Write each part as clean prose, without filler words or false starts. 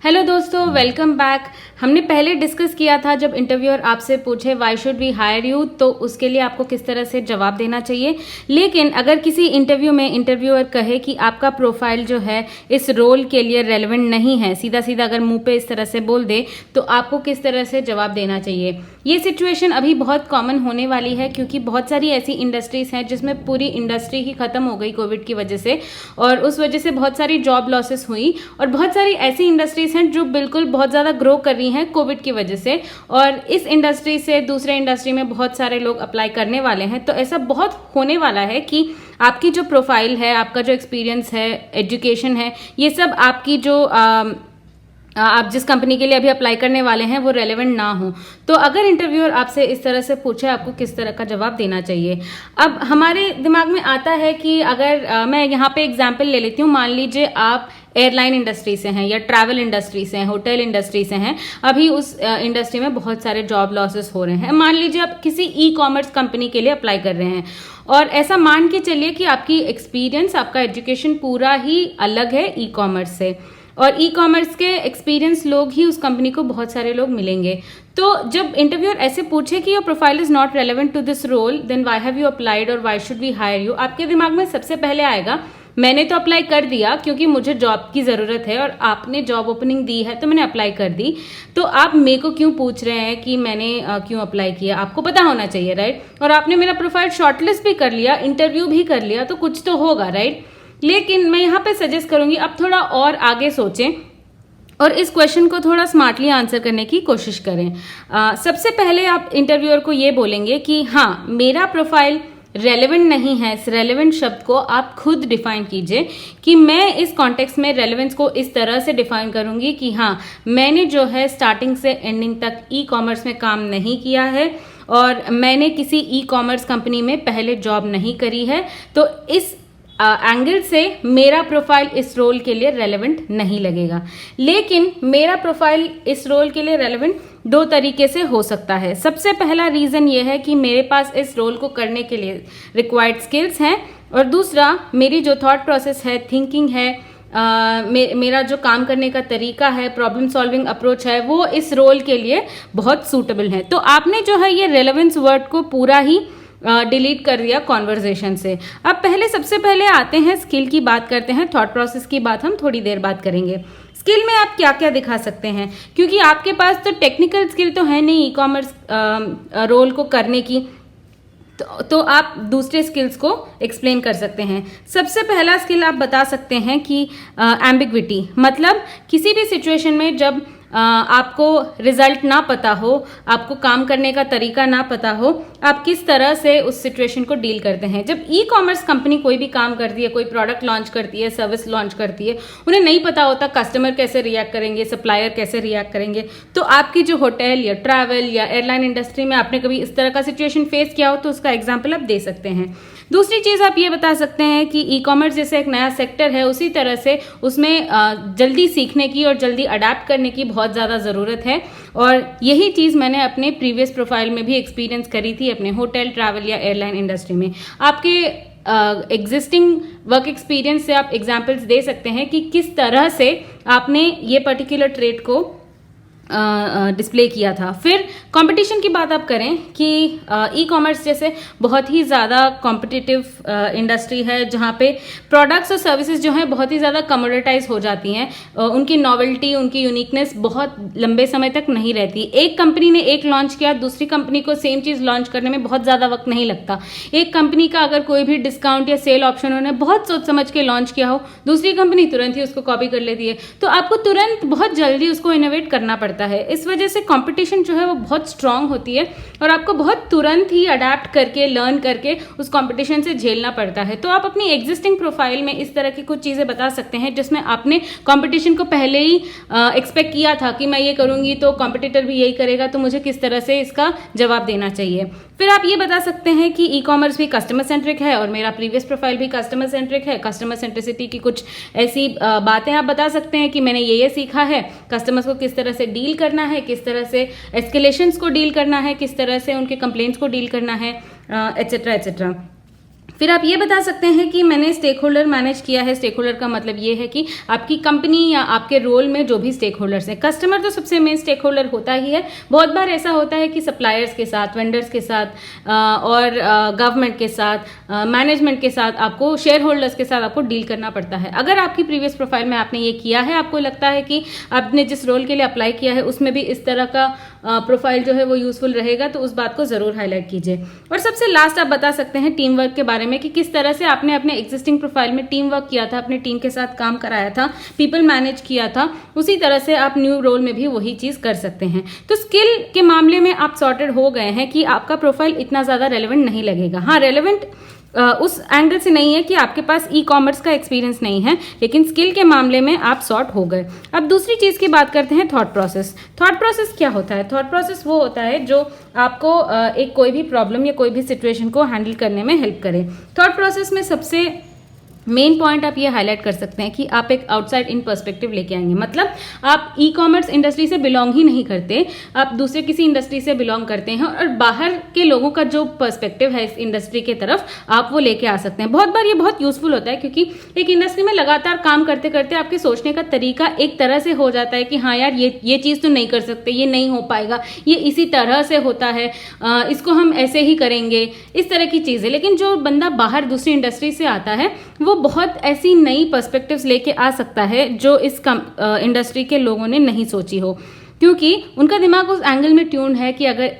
Hello दोस्तों, welcome back. हमने पहले डिस्कस किया था जब इंटरव्यूअर आपसे पूछे why should we hire you, तो उसके लिए आपको किस तरह से जवाब देना चाहिए। लेकिन अगर किसी इंटरव्यू में इंटरव्यूअर कहे कि आपका प्रोफाइल जो है इस रोल के लिए रेलेवेंट नहीं है, सीधा सीधा अगर मुंह पे इस तरह से बोल दे, तो आपको किस तरह से जवाब देना चाहिए। ये सिचुएशन अभी बहुत कॉमन होने वाली है क्योंकि बहुत सारी ऐसी इंडस्ट्रीज हैं जिसमें पूरी इंडस्ट्री ही खत्म हो गई कोविड की वजह से, और उस वजह से बहुत सारी जॉब लॉसेस हुई। और बहुत सारी ऐसी इंडस्ट्रीज हैं जो बिल्कुल बहुत ज़्यादा ग्रो कर रही हैं कोविड की वजह से, और इस इंडस्ट्री से दूसरे इंडस्ट्री में बहुत सारे लोग अप्लाई करने वाले हैं। तो ऐसा बहुत होने वाला है कि आपकी जो प्रोफाइल है, आपका जो एक्सपीरियंस है, एजुकेशन है, ये सब आपकी जो आप जिस कंपनी के लिए अभी अप्लाई करने वाले हैं वो रेलेवेंट ना हो। तो अगर इंटरव्यूअर आपसे इस तरह से पूछे, आपको किस तरह का जवाब देना चाहिए। अब हमारे दिमाग में आता है कि अगर मैं यहाँ पे एग्जांपल ले लेती हूँ। मान लीजिए आप एयरलाइन इंडस्ट्री से हैं या ट्रैवल इंडस्ट्री से हैं, होटल इंडस्ट्री से हैं। अभी उस इंडस्ट्री में बहुत सारे जॉब लॉसेस हो रहे हैं। मान लीजिए आप किसी ई कॉमर्स कंपनी के लिए अप्लाई कर रहे हैं, और ऐसा मान के चलिए कि आपकी एक्सपीरियंस, आपका एजुकेशन पूरा ही अलग है ई कॉमर्स से, और ई कॉमर्स के एक्सपीरियंस लोग ही उस कंपनी को बहुत सारे लोग मिलेंगे। तो जब इंटरव्यूअर ऐसे पूछे कि your profile is not relevant to this role, then why have you applied और why should we hire you, आपके दिमाग में सबसे पहले आएगा मैंने तो अप्लाई कर दिया क्योंकि मुझे जॉब की ज़रूरत है और आपने जॉब ओपनिंग दी है तो मैंने अप्लाई कर दी। तो आप मेरे को क्यों पूछ रहे हैं कि मैंने क्यों अप्लाई किया, आपको पता होना चाहिए, राइट। और आपने मेरा प्रोफाइल शॉर्टलिस्ट भी कर लिया, इंटरव्यू भी कर लिया, तो कुछ तो होगा, राइट। लेकिन मैं यहाँ पे सजेस्ट करूँगी आप थोड़ा और आगे सोचें और इस क्वेश्चन को थोड़ा स्मार्टली आंसर करने की कोशिश करें। सबसे पहले आप इंटरव्यूअर को ये बोलेंगे कि हाँ, मेरा प्रोफाइल रेलेवेंट नहीं है। इस रेलेवेंट शब्द को आप खुद डिफाइन कीजिए कि मैं इस कॉन्टेक्स्ट में रेलेवेंस को इस तरह से डिफाइन करूंगी कि हाँ, मैंने जो है स्टार्टिंग से एंडिंग तक ई कॉमर्स में काम नहीं किया है और मैंने किसी ई कॉमर्स कंपनी में पहले जॉब नहीं करी है। तो इस एंगल से मेरा प्रोफाइल इस रोल के लिए रेलेवेंट नहीं लगेगा। लेकिन मेरा प्रोफाइल इस रोल के लिए रेलेवेंट दो तरीके से हो सकता है। सबसे पहला रीज़न ये है कि मेरे पास इस रोल को करने के लिए रिक्वायर्ड स्किल्स हैं, और दूसरा मेरी जो थॉट प्रोसेस है, थिंकिंग है, मेरा जो काम करने का तरीका है, प्रॉब्लम सॉल्विंग अप्रोच है, वो इस रोल के लिए बहुत सूटेबल है। तो आपने जो है ये रेलेवेंस वर्ड को पूरा ही डिलीट कर दिया कॉन्वर्जेशन से। अब पहले सबसे पहले आते हैं स्किल की बात करते हैं। थॉट प्रोसेस की बात हम थोड़ी देर बाद करेंगे। स्किल में आप क्या क्या दिखा सकते हैं, क्योंकि आपके पास तो टेक्निकल स्किल तो है नहीं ई कॉमर्स रोल को करने की, तो आप दूसरे स्किल्स को एक्सप्लेन कर सकते हैं। सबसे पहला स्किल आप बता सकते हैं कि एम्बिग्विटी, मतलब किसी भी सिचुएशन में जब आपको रिजल्ट ना पता हो, आपको काम करने का तरीका ना पता हो, आप किस तरह से उस सिचुएशन को डील करते हैं। जब ई कॉमर्स कंपनी कोई भी काम करती है, कोई प्रोडक्ट लॉन्च करती है, सर्विस लॉन्च करती है, उन्हें नहीं पता होता कस्टमर कैसे रिएक्ट करेंगे, सप्लायर कैसे रिएक्ट करेंगे। तो आपकी जो होटल या ट्रैवल या एयरलाइन इंडस्ट्री में आपने कभी इस तरह का सिचुएशन फेस किया हो तो उसका एग्जाम्पल आप दे सकते हैं। दूसरी चीज़ आप ये बता सकते हैं कि ई कॉमर्स जैसे एक नया सेक्टर है, उसी तरह से उसमें जल्दी सीखने की और जल्दी अडेप्ट करने की बहुत ज़्यादा ज़रूरत है, और यही चीज़ मैंने अपने प्रीवियस प्रोफाइल में भी एक्सपीरियंस करी थी अपने होटल, ट्रैवल या एयरलाइन इंडस्ट्री में। आपके एग्जिस्टिंग वर्क एक्सपीरियंस से आप एग्जाम्पल्स दे सकते हैं कि किस तरह से आपने ये पर्टिकुलर ट्रेड को डिस्प्ले किया था। फिर कंपटीशन की बात आप करें कि ई कॉमर्स जैसे बहुत ही ज़्यादा कॉम्पिटिटिव इंडस्ट्री है, जहाँ पे प्रोडक्ट्स और सर्विसेज जो हैं बहुत ही ज़्यादा कमोडिटाइज हो जाती हैं। उनकी नॉवेल्टी, उनकी यूनिकनेस बहुत लंबे समय तक नहीं रहती। एक कंपनी ने एक लॉन्च किया, दूसरी कंपनी को सेम चीज़ लॉन्च करने में बहुत ज़्यादा वक्त नहीं लगता। एक कंपनी का अगर कोई भी डिस्काउंट या सेल ऑप्शन उन्होंने बहुत सोच समझ के लॉन्च किया हो, दूसरी कंपनी तुरंत ही उसको कॉपी कर लेती है। तो आपको तुरंत बहुत जल्दी उसको इनोवेट करना पड़ता है। इस वजह से कंपटीशन जो है वो बहुत स्ट्रांग होती है और आपको बहुत तुरंत ही अडेप्ट करके, लर्न करके उस कंपटीशन से झेलना पड़ता है। तो आप अपनी एग्जिस्टिंग प्रोफाइल में इस तरह की कुछ चीज़ें बता सकते हैं जिसमें आपने कंपटीशन को पहले ही एक्सपेक्ट किया था कि मैं ये करूंगी तो कंपटीटर भी यही करेगा, तो मुझे किस तरह से इसका जवाब देना चाहिए। फिर आप ये बता सकते हैं कि ई कॉमर्स भी कस्टमर सेंट्रिक है और मेरा प्रीवियस प्रोफाइल भी कस्टमर सेंट्रिक है। कस्टमर सेंट्रिसिटी की कुछ ऐसी बातें आप बता सकते हैं कि मैंने ये सीखा है, कस्टमर्स को किस तरह से डील करना है, किस तरह से एस्केलेशंस को डील करना है, किस तरह से उनके कंप्लेंट्स को डील करना है, एट्सेट्रा एट्सेट्रा। फिर आप ये बता सकते हैं कि मैंने स्टेक होल्डर मैनेज किया है। स्टेक होल्डर का मतलब ये है कि आपकी कंपनी या आपके रोल में जो भी स्टेक होल्डर्स हैं, कस्टमर तो सबसे मेन स्टेक होल्डर होता ही है। बहुत बार ऐसा होता है कि सप्लायर्स के साथ, वेंडर्स के साथ और गवर्नमेंट के साथ, मैनेजमेंट के साथ, आपको शेयर होल्डर्स के साथ आपको डील करना पड़ता है। अगर आपकी प्रीवियस प्रोफाइल में आपने ये किया है, आपको लगता है कि आपने जिस रोल के लिए अप्लाई किया है उसमें भी इस तरह का प्रोफाइल जो है वो यूजफुल रहेगा, तो उस बात को जरूर हाईलाइट कीजिए। और सबसे लास्ट आप बता सकते हैं टीम वर्क के बारे में कि किस तरह से आपने अपने एग्जिस्टिंग प्रोफाइल में टीम वर्क किया था, अपने टीम के साथ काम कराया था, पीपल मैनेज किया था, उसी तरह से आप न्यू रोल में भी वही चीज कर सकते हैं। तो स्किल के मामले में आप सॉर्टेड हो गए हैं कि आपका प्रोफाइल इतना ज्यादा रेलेवेंट नहीं लगेगा। हाँ, रेलेवेंट उस एंगल से नहीं है कि आपके पास ई कॉमर्स का एक्सपीरियंस नहीं है, लेकिन स्किल के मामले में आप सॉर्ट हो गए। अब दूसरी चीज की बात करते हैं, थॉट प्रोसेस। थॉट प्रोसेस क्या होता है? थॉट प्रोसेस वो होता है जो आपको एक कोई भी प्रॉब्लम या कोई भी सिचुएशन को हैंडल करने में हेल्प करे। थॉट प्रोसेस में सबसे मेन पॉइंट आप ये हाईलाइट कर सकते हैं कि आप एक आउटसाइड इन पर्सपेक्टिव लेके आएंगे। मतलब आप ई कॉमर्स इंडस्ट्री से बिलोंग ही नहीं करते, आप दूसरे किसी इंडस्ट्री से बिलोंग करते हैं और बाहर के लोगों का जो पर्सपेक्टिव है इस इंडस्ट्री के तरफ आप वो लेके आ सकते हैं। बहुत बार ये बहुत यूजफुल होता है, क्योंकि एक इंडस्ट्री में लगातार काम करते करते आपके सोचने का तरीका एक तरह से हो जाता है कि हाँ यार, ये चीज़ तो नहीं कर सकते, ये नहीं हो पाएगा, ये इसी तरह से होता है, इसको हम ऐसे ही करेंगे, इस तरह की चीज़ें। लेकिन जो बंदा बाहर दूसरी इंडस्ट्री से आता है वो बहुत ऐसी नई पर्सपेक्टिव्स लेके आ सकता है जो इस इंडस्ट्री के लोगों ने नहीं सोची हो, क्योंकि उनका दिमाग उस एंगल में ट्यून है कि अगर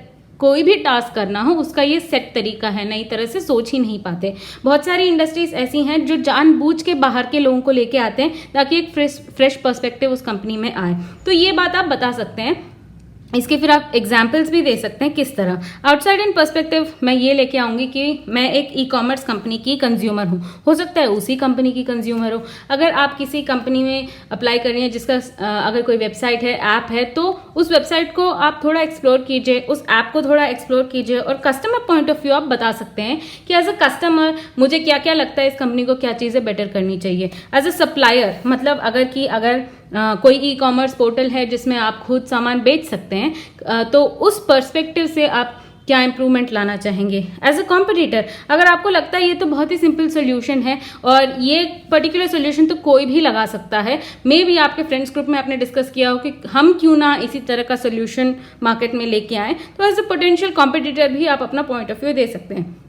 कोई भी टास्क करना हो उसका ये सेट तरीका है, नई तरह से सोच ही नहीं पाते। बहुत सारी इंडस्ट्रीज ऐसी हैं जो जानबूझ के बाहर के लोगों को लेके आते हैं ताकि एक फ्रेश पर्सपेक्टिव उस कंपनी में आए। तो ये बात आप बता सकते हैं। इसके फिर आप एग्जाम्पल्स भी दे सकते हैं किस तरह। आउटसाइड इन पर्सपेक्टिव मैं ये लेके आऊंगी कि मैं एक ई कॉमर्स कंपनी की कंज्यूमर हूँ, हो सकता है उसी कंपनी की कंज्यूमर हो। अगर आप किसी कंपनी में अप्लाई कर रही हैं जिसका अगर कोई वेबसाइट है, ऐप है, तो उस वेबसाइट को आप थोड़ा एक्सप्लोर कीजिए, उस ऐप को थोड़ा एक्सप्लोर कीजिए और कस्टमर पॉइंट ऑफ व्यू आप बता सकते हैं कि एज अ कस्टमर मुझे क्या क्या लगता है, इस कंपनी को क्या चीज़ें बेटर करनी चाहिए। एज अ सप्लायर मतलब अगर कोई ई कॉमर्स पोर्टल है जिसमें आप खुद सामान बेच सकते हैं, तो उस पर्सपेक्टिव से आप क्या इंप्रूवमेंट लाना चाहेंगे। एज अ कॉम्पिटिटर अगर आपको लगता है ये तो बहुत ही सिंपल सोल्यूशन है और ये पर्टिकुलर सोल्यूशन तो कोई भी लगा सकता है, मे बी आपके फ्रेंड्स ग्रुप में आपने डिस्कस किया हो कि हम क्यों ना इसी तरह का सोल्यूशन मार्केट में लेके आएँ, तो एज अ पोटेंशियल कॉम्पिटिटर भी आप अपना पॉइंट ऑफ व्यू दे सकते हैं।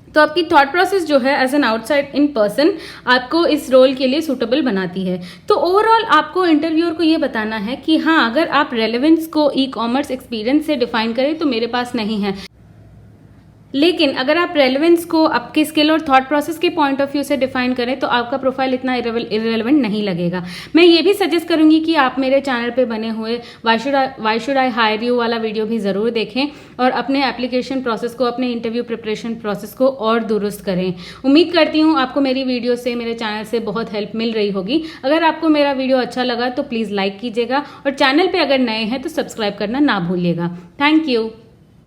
तो आपकी थॉट प्रोसेस जो है as an outside in person आपको इस रोल के लिए सूटेबल बनाती है। तो ओवरऑल आपको इंटरव्यूअर को ये बताना है कि हाँ, अगर आप रेलेवेंस को ई कॉमर्स एक्सपीरियंस से डिफाइन करें तो मेरे पास नहीं है, लेकिन अगर आप रेलेवेंस को आपके स्किल और थॉट प्रोसेस के पॉइंट ऑफ व्यू से डिफाइन करें तो आपका प्रोफाइल इतना इरेलेवेंट नहीं लगेगा। मैं ये भी सजेस्ट करूंगी कि आप मेरे चैनल पे बने हुए why should I hire you वाला वीडियो भी ज़रूर देखें और अपने एप्लीकेशन प्रोसेस को, अपने इंटरव्यू प्रिपरेशन प्रोसेस को और दुरुस्त करें। उम्मीद करती हूँ आपको मेरी वीडियो से, मेरे चैनल से बहुत हेल्प मिल रही होगी। अगर आपको मेरा वीडियो अच्छा लगा तो प्लीज़ लाइक कीजिएगा और चैनल पर अगर नए हैं तो सब्सक्राइब करना ना भूलिएगा। Thank you.